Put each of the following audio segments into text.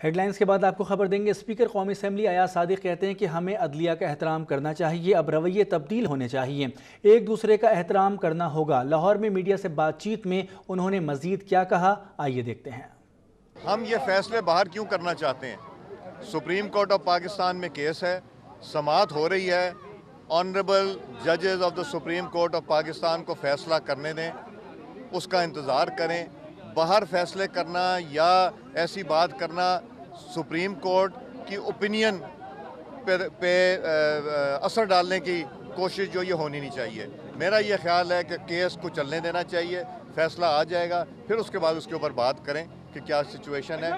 Head lines کے بعد آپ کو خبر دیں گے۔ اسپیکر قومی اسمبلی ایاز صادق کہتے ہیں کہ ہمیں عدلیہ کا احترام کرنا چاہیے، اب رویے تبدیل ہونے چاہیے، ایک دوسرے کا احترام کرنا ہوگا۔ لاہور میں میڈیا سے بات چیت میں انہوں نے مزید کیا کہا، آئیے دیکھتے ہیں۔ ہم یہ فیصلے باہر کیوں کرنا چاہتے ہیں؟ سپریم کورٹ آف پاکستان میں کیس ہے، سماعت ہو رہی ہے، آنریبل ججز of the supreme court of Pakistan کو فیصلہ کرنے دیں، اس کا انتظار کریں۔ باہر فیصلے کرنا یا ایسی بات کرنا سپریم کورٹ کی اوپینین پہ اثر ڈالنے کی کوشش جو یہ ہونی نہیں چاہیے۔ میرا یہ خیال ہے کہ کیس کو چلنے دینا چاہیے، فیصلہ آ جائے گا، پھر اس کے بعد اس کے اوپر بات کریں کہ کیا سچویشن ہے،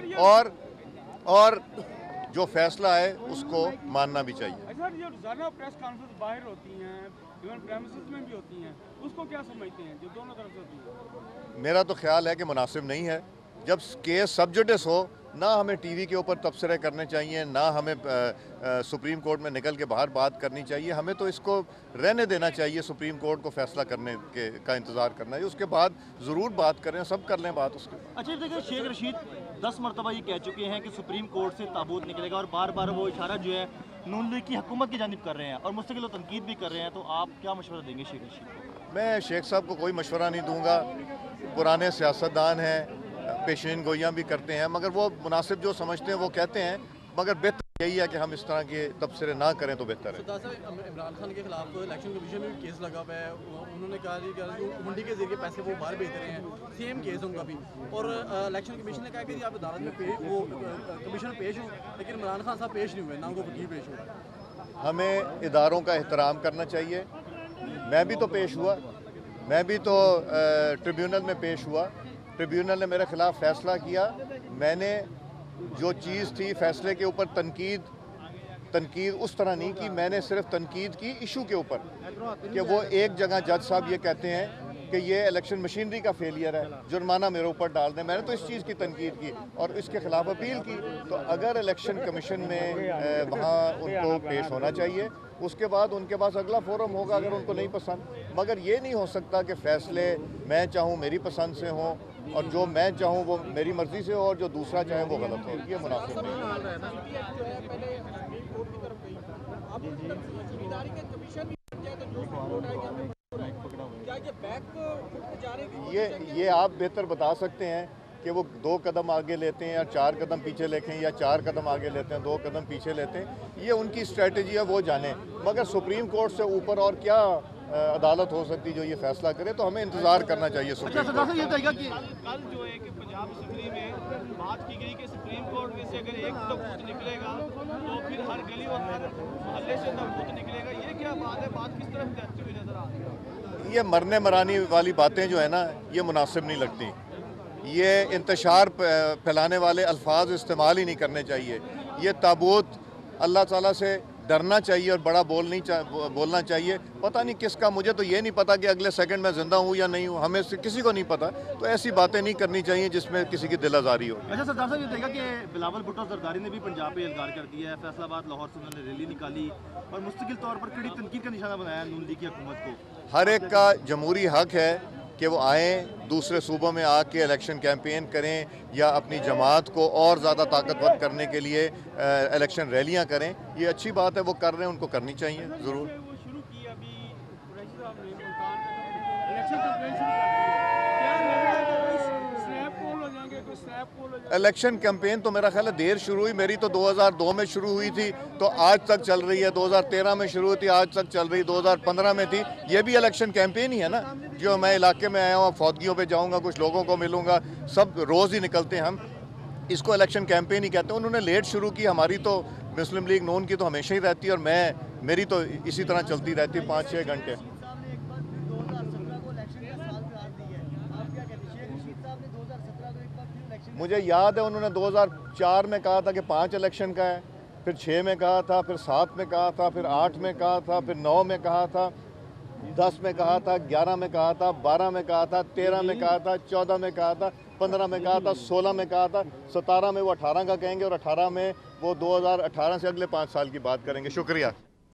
اور جو فیصلہ ہے اس کو ماننا بھی چاہیے۔ سر، یہ روزانہ پریس کانفرنس باہر ہوتی ہیں، ایون پریمیسز میں بھی ہوتی ہیں، اس کو کیا سمجھتے ہیں جو دونوں طرف سے ہوتی ہیں؟ میرا تو خیال ہے کہ مناسب نہیں ہے۔ جب کیس سب جوڈس ہو، نہ ہمیں ٹی وی کے اوپر تبصرے کرنے چاہیے، نہ ہمیں سپریم کورٹ میں نکل کے باہر بات کرنی چاہیے۔ ہمیں تو اس کو رہنے دینا چاہیے، سپریم کورٹ کو فیصلہ کرنے کا انتظار کرنا ہے، اس کے بعد ضرور بات کریں، سب کر لیں بات اس کے۔ اچھا دیکھیں، شیخ رشید 10 مرتبہ یہ کہہ چکے ہیں کہ سپریم کورٹ سے تابوت نکلے گا، اور بار بار وہ اشارہ جو ہے نون لیگ کی حکومت کی جانب کر رہے ہیں اور مستقل و تنقید بھی کر رہے ہیں، تو آپ کیا مشورہ دیں گے شیخ رشید کو؟ میں شیخ صاحب کو کوئی مشورہ نہیں دوں گا، پرانے سیاستدان ہیں، پیشین گوئیاں بھی کرتے ہیں، مگر وہ مناسب جو سمجھتے ہیں وہ کہتے ہیں، مگر بہتر یہی ہے کہ ہم اس طرح کے تبصرے نہ کریں تو بہتر ہے۔ سردار صاحب، عمران خان کے خلاف الیکشن کمیشن میں بھی کیس لگا ہوا ہے، انہوں نے کہا کہ منڈی کے ذریعے پیسے وہ باہر بھیج رہے ہیں، سیم کیس ان کا بھی، اور الیکشن کمیشن نے کہا کہ آپ عدالت میں وہ کمیشن پیش ہوں، لیکن عمران خان صاحب پیش نہیں ہوئے، نہ ان کو وکیل پیش ہوا۔ ہمیں اداروں کا احترام کرنا چاہیے۔ میں بھی تو پیش ہوا، میں بھی تو ٹریبیونل میں پیش ہوا، ٹریبیونل نے میرے خلاف فیصلہ کیا، میں نے جو چیز تھی فیصلے کے اوپر تنقید اس طرح نہیں کی، میں نے صرف تنقید کی ایشو کے اوپر کہ وہ ایک جگہ جج صاحب یہ کہتے ہیں کہ یہ الیکشن مشینری کا فیلئر ہے، جرمانہ میرے اوپر ڈال دیں، میں نے تو اس چیز کی تنقید کی اور اس کے خلاف اپیل کی۔ تو اگر الیکشن کمیشن میں وہاں ان کو پیش ہونا چاہیے، اس کے بعد ان کے پاس اگلا فورم ہوگا اگر ان کو نہیں پسند، مگر یہ نہیں ہو سکتا کہ فیصلے میں چاہوں میری پسند سے ہوں اور جو میں چاہوں وہ میری مرضی سے ہو اور جو دوسرا چاہے وہ غلط ہو، یہ مناسب نہیں ہے۔ یہ آپ بہتر بتا سکتے ہیں کہ وہ 2 قدم آگے لیتے ہیں یا 4 قدم پیچھے لیتے ہیں، یا 4 قدم آگے لیتے ہیں 2 قدم پیچھے لیتے ہیں، یہ ان کی اسٹریٹجی ہے، وہ جانیں۔ مگر سپریم کورٹ سے اوپر اور کیا عدالت ہو سکتی جو یہ فیصلہ کرے، تو ہمیں انتظار کرنا چاہیے سپریم کورٹ۔ کل جو ہے کہ پنجاب اسمبلی میں بات کی گئی کہ سپریم کورٹ میں سے اگر ایک تابوت نکلے گا تو پھر ہر گلی اور ہر محلے سے تابوت نکلے گا، یہ کیا بات ہے؟ بات کس طرف جاتی ہوئی نظر آ رہی ہے؟ یہ مرنے مرانی والی باتیں جو ہے نا، یہ مناسب نہیں لگتی، یہ انتشار پھیلانے والے الفاظ استعمال ہی نہیں کرنے چاہیے۔ یہ تابوت، اللہ تعالیٰ سے ڈرنا چاہیے اور بڑا بولنا چاہیے۔ پتہ نہیں کس کا، مجھے تو یہ نہیں پتا کہ اگلے سیکنڈ میں زندہ ہوں یا نہیں ہوں، ہمیں سے کسی کو نہیں پتا، تو ایسی باتیں نہیں کرنی چاہیے جس میں کسی کی دل آزاری ہو۔ اچھا سردار صاحب، یہ دیکھا کہ بلاول بھٹو زرداری نے بھی پنجاب پہ اظہار کر دیا ہے، فیصل آباد لاہور سے انہوں نے ریلی نکالی اور مستقل طور پر کڑی تنقید کا نشانہ بنایا نون لیگ کی حکومت کو۔ ہر ایک کا جمہوری حق ہے کہ وہ آئیں، دوسرے صوبوں میں آ کے الیکشن کیمپین کریں یا اپنی جماعت کو اور زیادہ طاقتور کرنے کے لیے الیکشن ریلیاں کریں، یہ اچھی بات ہے، وہ کر رہے ہیں، ان کو کرنی چاہیے ضرور۔ وہ شروع کی ابھی قریشی صاحب نے الیکشن کیمپین شروع کر دی ہے، کیا لگ رہا ہے کہ کوئی سنیپ پول ہو جائیں گے، کوئی سنیپ پول ہو جائیں گے؟ الیکشن کیمپین تو میرا خیال ہے دیر شروع ہوئی، میری تو 2002 میں شروع ہوئی تھی تو آج تک چل رہی ہے، 2013 میں شروع ہوئی تھی آج تک چل رہی، 2015 میں تھی، یہ بھی الیکشن کیمپین ہی ہے نا۔ جو میں علاقے میں آیا ہوں، فوتگیوں پہ جاؤں گا، کچھ لوگوں کو ملوں گا، سب روز ہی نکلتے ہیں ہم، اس کو الیکشن کیمپین ہی کہتے ہیں۔ انہوں نے لیٹ شروع کی، ہماری تو مسلم لیگ نون کی تو ہمیشہ ہی رہتی ہے، اور میری تو اسی طرح چلتی رہتی ہے 5-6 گھنٹے۔ مجھے یاد ہے انہوں نے 2004 میں کہا تھا کہ 5 الیکشن کا ہے، پھر 6 میں کہا تھا، پھر 7 میں کہا تھا، پھر 8 میں کہا تھا، پھر 9 میں کہا تھا، 10 میں کہا تھا، 11 میں کہا تھا، 12 میں کہا تھا، 13 میں کہا تھا، 14 میں کہا تھا، 15 میں کہا تھا، 16 میں کہا تھا، 17 میں وہ 18 کا کہیں گے اور 18 میں وہ 2018 سے اگلے 5 سال کی بات کریں گے۔ شکریہ۔